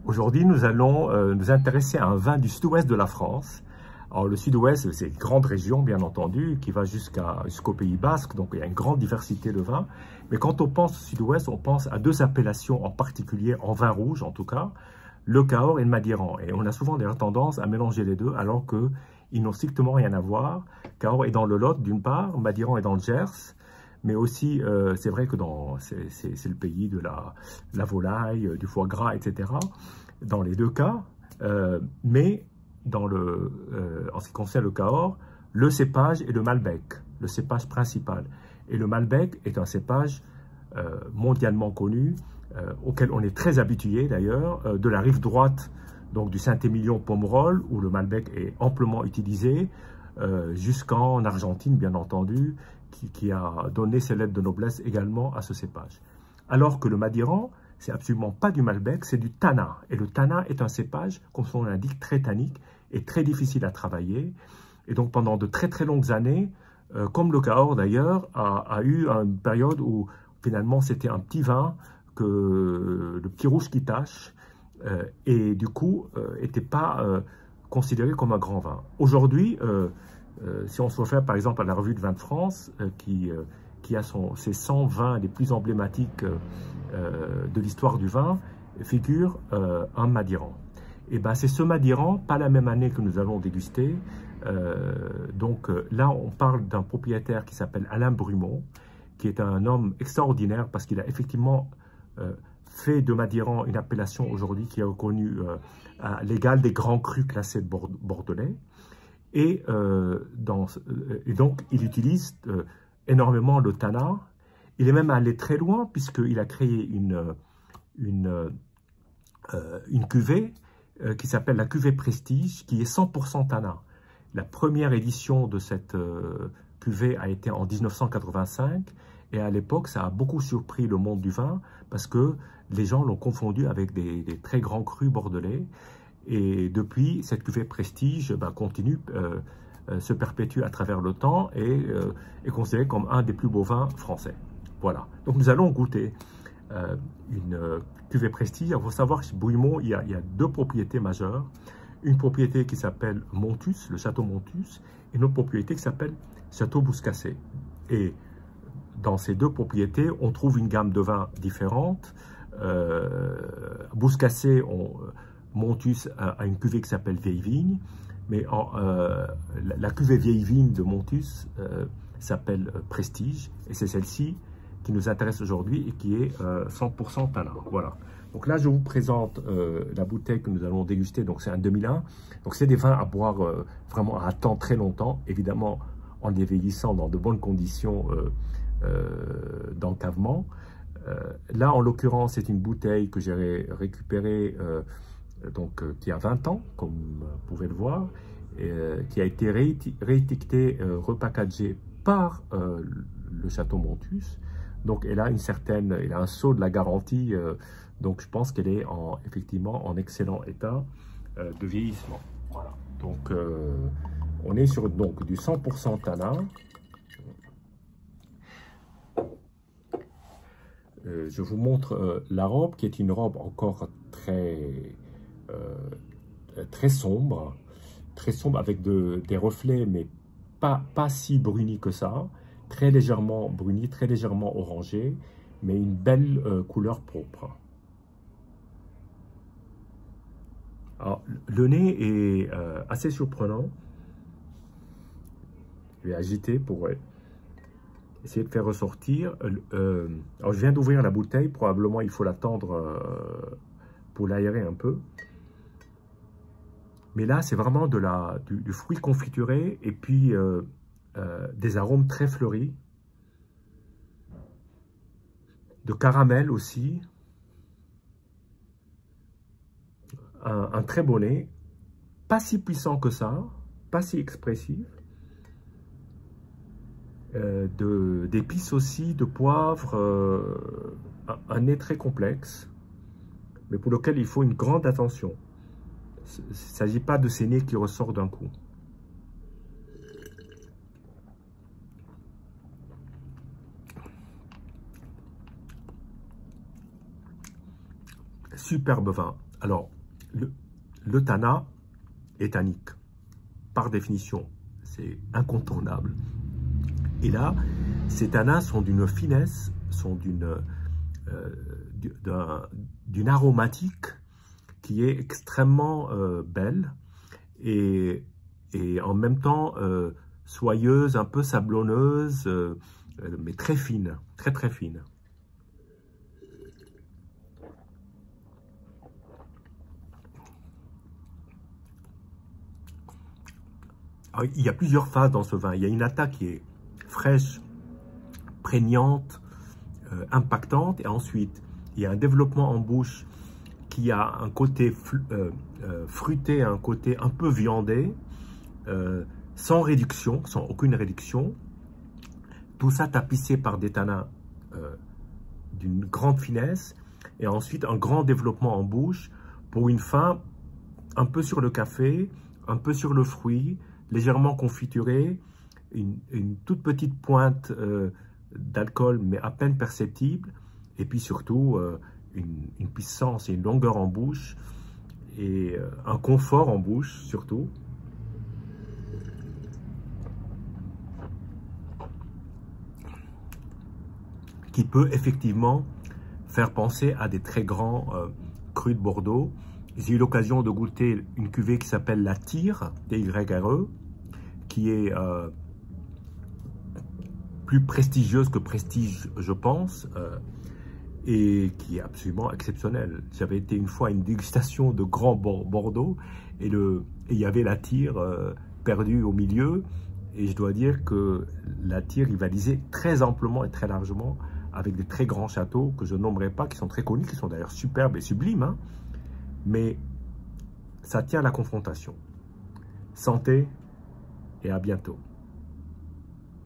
Aujourd'hui, nous allons nous intéresser à un vin du sud-ouest de la France. Alors, le sud-ouest, c'est une grande région, bien entendu, qui va jusqu'au Pays Basque, donc il y a une grande diversité de vins. Mais quand on pense au sud-ouest, on pense à deux appellations en particulier, en vin rouge en tout cas, le Cahors et le Madiran. Et on a souvent d'ailleurs tendance à mélanger les deux, alors qu'ils n'ont strictement rien à voir. Cahors est dans le Lot, d'une part, Madiran est dans le Gers. Mais aussi, c'est vrai que c'est le pays de la volaille, du foie gras, etc. Dans les deux cas. Mais en ce qui concerne le Cahors, le cépage est le Malbec, le cépage principal. Et le Malbec est un cépage mondialement connu, auquel on est très habitué d'ailleurs, de la rive droite donc du Saint-Émilion-Pomerol, où le Malbec est amplement utilisé, jusqu'en Argentine, bien entendu, qui a donné ses lettres de noblesse également à ce cépage. Alors que le Madiran, c'est absolument pas du Malbec, c'est du Tannat. Et le Tannat est un cépage, comme son nom l'indique, très tannique et très difficile à travailler. Et donc pendant de très très longues années, comme le Cahors d'ailleurs, a eu une période où finalement c'était un petit vin, le petit rouge qui tache, et du coup n'était pas considéré comme un grand vin. Aujourd'hui, si on se réfère par exemple à la revue de vin de France, qui a ses 100 vins les plus emblématiques de l'histoire du vin, figure un Madiran. Et ben c'est ce Madiran, pas la même année que nous allons déguster. Là, on parle d'un propriétaire qui s'appelle Alain Brumont, qui est un homme extraordinaire parce qu'il a effectivement fait de Madiran une appellation aujourd'hui qui est reconnue à l'égal des grands crus classés de bordelais. Et donc, il utilise énormément le Tannat. Il est même allé très loin puisqu'il a créé une cuvée qui s'appelle la cuvée Prestige, qui est 100% Tannat. La première édition de cette cuvée a été en 1985. Et à l'époque, ça a beaucoup surpris le monde du vin parce que les gens l'ont confondu avec des très grands crus bordelais. Et depuis, cette cuvée Prestige continue, se perpétue à travers le temps et est considérée comme un des plus beaux vins français. Voilà. Donc nous allons goûter une cuvée Prestige. Il faut savoir que chez Brumont, il y a deux propriétés majeures. Une propriété qui s'appelle Montus, le château Montus, et une autre propriété qui s'appelle Château Bouscassé. Et dans ces deux propriétés, on trouve une gamme de vins différentes. Bouscassé, Montus a une cuvée qui s'appelle Vieille Vigne, mais la cuvée Vieille Vigne de Montus s'appelle Prestige, et c'est celle-ci qui nous intéresse aujourd'hui et qui est 100% Tannat. Voilà. Donc là, je vous présente la bouteille que nous allons déguster, donc c'est un 2001. Donc c'est des vins à boire vraiment à temps très longtemps, évidemment en les vieillissant dans de bonnes conditions d'encavement. Là, en l'occurrence, c'est une bouteille que j'ai récupérée qui a 20 ans, comme vous pouvez le voir, qui a été réétiquetée, repackagée par le Château Montus. Donc, elle a un sceau de la garantie, donc je pense qu'elle est effectivement en excellent état de vieillissement. Voilà. Donc, on est sur du 100% Tannat. Je vous montre la robe, qui est une robe encore très sombre avec des reflets, mais pas si brunis que ça, très légèrement bruni, très légèrement orangé, mais une belle couleur pourpre. Alors, le nez est assez surprenant. Je vais agiter pour essayer de faire ressortir. Alors, je viens d'ouvrir la bouteille, probablement il faut l'attendre pour l'aérer un peu. Mais là, c'est vraiment du fruit confituré et puis des arômes très fleuris. De caramel aussi. Un très beau nez. Pas si puissant que ça, pas si expressif. D'épices aussi, de poivre, un nez très complexe, mais pour lequel il faut une grande attention. Il ne s'agit pas de ces nez qui ressortent d'un coup. Superbe vin. Alors, le Tana est tannique. Par définition, c'est incontournable. Et là, ces tanins sont d'une finesse, sont d'une aromatique qui est extrêmement belle et en même temps soyeuse, un peu sablonneuse, mais très fine, très très fine. Alors, il y a plusieurs phases dans ce vin. Il y a une nata qui est fraîche, prégnante, impactante, et ensuite il y a un développement en bouche qui a un côté fruité, un côté un peu viandé, sans réduction, sans aucune réduction. Tout ça tapissé par des tanins d'une grande finesse, et ensuite un grand développement en bouche pour une fin un peu sur le café, un peu sur le fruit, légèrement confituré, une toute petite pointe d'alcool, mais à peine perceptible, et puis surtout une puissance et une longueur en bouche, et un confort en bouche surtout. Qui peut effectivement faire penser à des très grands crus de Bordeaux. J'ai eu l'occasion de goûter une cuvée qui s'appelle la Tyre, T-Y-R-E, qui est plus prestigieuse que Prestige, je pense, et qui est absolument exceptionnelle. J'avais été une fois à une dégustation de Grand Bordeaux, et il y avait la Tyre perdue au milieu, et je dois dire que la Tyre rivalisait très amplement et très largement avec des très grands châteaux que je nommerai pas, qui sont très connus, qui sont d'ailleurs superbes et sublimes, hein, mais ça tient à la confrontation. Santé et à bientôt.